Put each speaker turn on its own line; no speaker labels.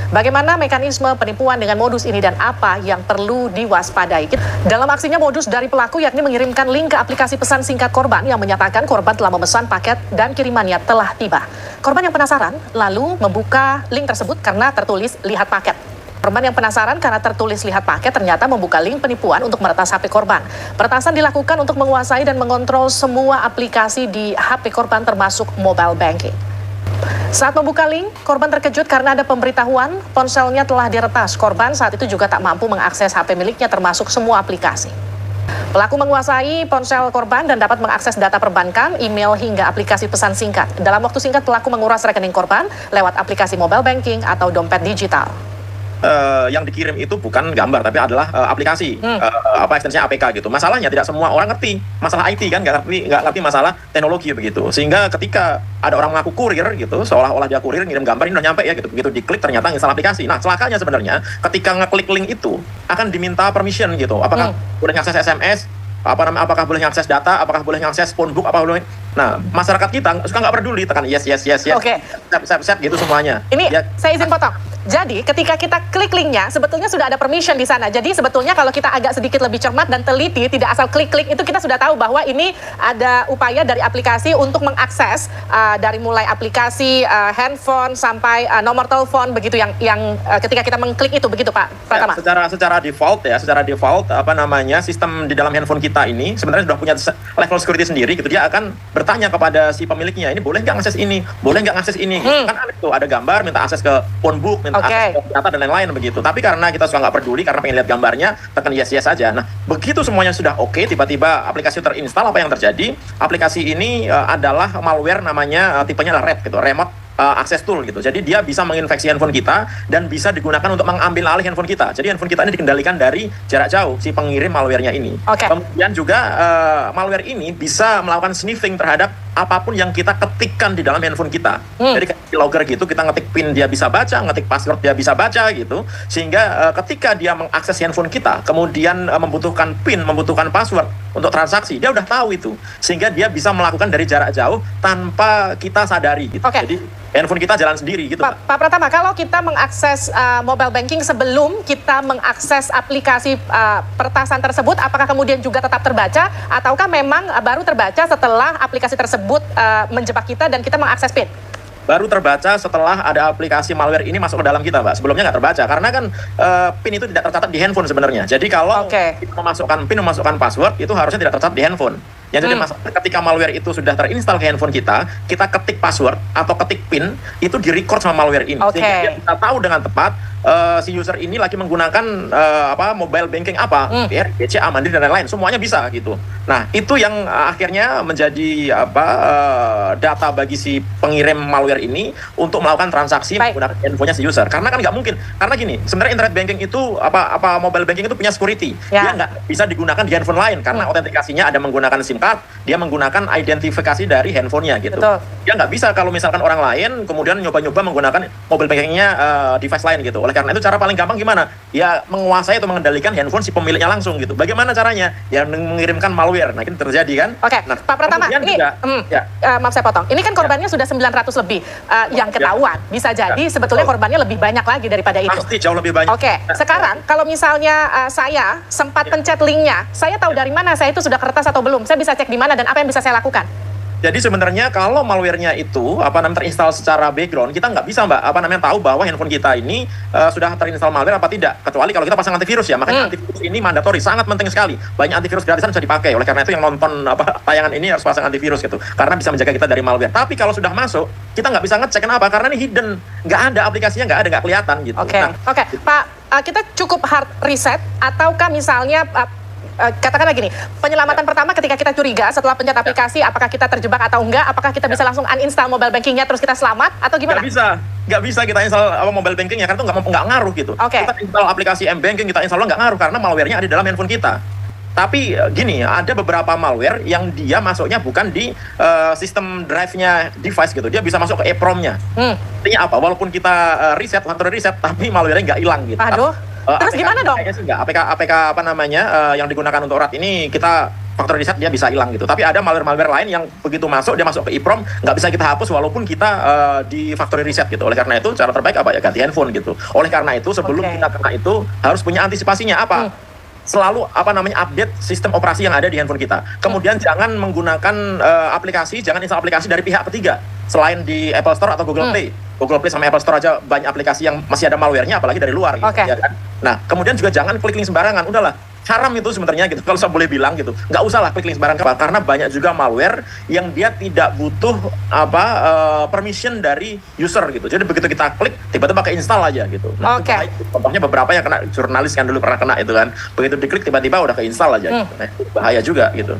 Bagaimana mekanisme penipuan dengan modus ini dan apa yang perlu diwaspadai? Dalam aksinya, modus dari pelaku yakni mengirimkan link ke aplikasi pesan singkat korban yang menyatakan korban telah memesan paket dan kirimannya telah tiba. Korban yang penasaran lalu membuka link tersebut karena tertulis lihat paket. Korban yang penasaran karena tertulis lihat paket ternyata membuka link penipuan untuk meretas HP korban. Peretasan dilakukan untuk menguasai dan mengontrol semua aplikasi di HP korban termasuk mobile banking. Saat membuka link, korban terkejut karena ada pemberitahuan ponselnya telah diretas. Korban saat itu juga tak mampu mengakses HP miliknya termasuk semua aplikasi. Pelaku menguasai ponsel korban dan dapat mengakses data perbankan, email hingga aplikasi pesan singkat. Dalam waktu singkat, pelaku menguras rekening korban lewat aplikasi mobile banking atau dompet digital.
Yang dikirim itu bukan gambar tapi adalah aplikasi ekstensinya APK gitu. Masalahnya tidak semua orang ngerti masalah IT kan, nggak ngerti masalah teknologi begitu, sehingga ketika ada orang mengaku kurir gitu, seolah-olah dia kurir ngirim gambar, ini udah nyampe ya gitu, begitu diklik ternyata install aplikasi. Nah, celakanya sebenarnya ketika ngeklik link itu akan diminta permission gitu, apakah boleh ngakses SMS, apakah boleh ngakses data, apakah boleh ngakses phonebook, apa boleh. Nah, masyarakat kita suka nggak peduli, tekan yes
Oke.
Set gitu semuanya.
Ini
ya.
Saya izin potong. Jadi ketika kita klik linknya, sebetulnya sudah ada permission di sana. Jadi sebetulnya kalau kita agak sedikit lebih cermat dan teliti, tidak asal klik-klik, itu kita sudah tahu bahwa ini ada upaya dari aplikasi untuk mengakses dari mulai aplikasi handphone sampai nomor telepon begitu yang ketika kita mengklik itu begitu Pak Pratama.
Ya, secara default sistem di dalam handphone kita ini sebenarnya sudah punya level security sendiri gitu. Dia akan bertanya kepada si pemiliknya, ini boleh nggak akses ini, boleh nggak akses ini. Kan ada gambar, minta akses ke phonebook, minta akses ke data dan lain-lain begitu. Tapi karena kita suka nggak peduli, karena pengen lihat gambarnya, tekan yes aja. Nah, begitu semuanya sudah oke, tiba-tiba aplikasi terinstall, apa yang terjadi? Aplikasi ini adalah malware, namanya tipenya adalah RAT gitu, remote access tool gitu. Jadi dia bisa menginfeksi handphone kita dan bisa digunakan untuk mengambil alih handphone kita. Jadi handphone kita ini dikendalikan dari jarak jauh, si pengirim malwarenya ini. Kemudian juga malware ini bisa melakukan sniffing terhadap apapun yang kita ketikkan di dalam handphone kita. Jadi di logger gitu, kita ngetik PIN dia bisa baca, ngetik password dia bisa baca gitu. Sehingga ketika dia mengakses handphone kita, kemudian membutuhkan PIN, membutuhkan password untuk transaksi, dia udah tahu itu. Sehingga dia bisa melakukan dari jarak jauh tanpa kita sadari gitu. Jadi handphone kita jalan sendiri gitu.
Pak Pratama, kalau kita mengakses mobile banking sebelum kita mengakses aplikasi peretasan tersebut, apakah kemudian juga tetap terbaca ataukah memang baru terbaca setelah aplikasi tersebut menjebak kita dan kita mengakses PIN?
Baru terbaca setelah ada aplikasi malware ini masuk ke dalam kita, Mbak. Sebelumnya nggak terbaca, karena kan PIN itu tidak tercatat di handphone sebenarnya. Jadi kalau kita memasukkan PIN, memasukkan password, itu harusnya tidak tercatat di handphone. Ya, jadi ketika malware itu sudah terinstall ke handphone kita ketik password atau ketik PIN, itu di-record sama malware ini. Sehingga kita tahu dengan tepat si user ini lagi menggunakan mobile banking BCA, Mandiri dan lain-lain, semuanya bisa gitu. Nah, itu yang akhirnya menjadi data bagi si pengirim malware ini untuk melakukan transaksi menggunakan handphonenya si user. Karena kan nggak mungkin. Karena gini, sebenarnya internet banking itu mobile banking itu punya security. Dia nggak bisa digunakan di handphone lain karena autentikasinya ada menggunakan SIM card, dia menggunakan identifikasi dari handphonenya gitu. Dia nggak bisa kalau misalkan orang lain kemudian nyoba-nyoba menggunakan mobile bankingnya device lain gitu. Oleh karena itu cara paling gampang gimana? Ya menguasai atau mengendalikan handphone si pemiliknya langsung gitu. Bagaimana caranya? Ya mengirimkan malware. Nah, ini terjadi kan?
Nah, Pak Pratama, ini maaf saya potong. Ini kan korbannya sudah 900 lebih yang ketahuan. Bisa jadi sebetulnya korbannya lebih banyak lagi daripada itu.
Pasti jauh lebih banyak.
Sekarang kalau misalnya saya sempat pencet linknya, saya tahu dari mana saya itu sudah kertas atau belum. Saya bisa cek di mana dan apa yang bisa saya lakukan.
Jadi sebenarnya kalau malwarenya itu terinstall secara background, kita nggak bisa tahu bahwa handphone kita ini sudah terinstall malware apa tidak, kecuali kalau kita pasang antivirus ya. Makanya antivirus ini mandatori, sangat penting sekali. Banyak antivirus gratisan bisa dipakai. Oleh karena itu yang nonton tayangan ini harus pasang antivirus gitu, karena bisa menjaga kita dari malware. Tapi kalau sudah masuk, kita nggak bisa ngecek. Kenapa? Karena ini hidden, nggak ada aplikasinya, nggak kelihatan gitu.
Pak, kita cukup hard reset ataukah misalnya katakanlah gini, penyelamatan pertama ketika kita curiga setelah pencet aplikasi, apakah kita terjebak atau enggak, apakah kita bisa langsung uninstall mobile bankingnya terus kita selamat atau gimana?
Nggak bisa kita install mobile bankingnya karena itu nggak ngaruh gitu. Kita install aplikasi M-Banking, kita install nggak ngaruh karena malwarenya ada di dalam handphone kita. Tapi gini, ada beberapa malware yang dia masuknya bukan di sistem drive-nya device gitu. Dia bisa masuk ke EEPROM-nya. Artinya apa? Walaupun kita reset, tapi malware-nya nggak hilang gitu.
Terus gimana dong?
Kayaknya sih nggak. APK yang digunakan untuk RAT ini kita factory reset dia bisa hilang gitu. Tapi ada malware-malware lain yang begitu masuk, dia masuk ke EEPROM, nggak bisa kita hapus walaupun kita di factory reset gitu. Oleh karena itu, cara terbaik apa ya? Ganti handphone gitu. Oleh karena itu, sebelum kita kena itu, harus punya antisipasinya apa? Selalu update sistem operasi yang ada di handphone kita. Kemudian jangan menggunakan aplikasi, jangan install aplikasi dari pihak ketiga selain di Apple Store atau Google Play. Google Play sama Apple Store aja banyak aplikasi yang masih ada malware-nya, apalagi dari luar gitu, ya kan? Nah, kemudian juga jangan klik link sembarangan. Udahlah, haram itu sebenarnya gitu, kalau saya boleh bilang gitu. Nggak usah lah klik link sembarangan, karena banyak juga malware yang dia tidak butuh permission dari user gitu. Jadi begitu kita klik, tiba-tiba pakai install aja gitu. Nah, contohnya beberapa yang kena, jurnalis kan dulu pernah kena itu kan. Begitu diklik tiba-tiba udah ke install aja gitu. Nah, bahaya juga gitu.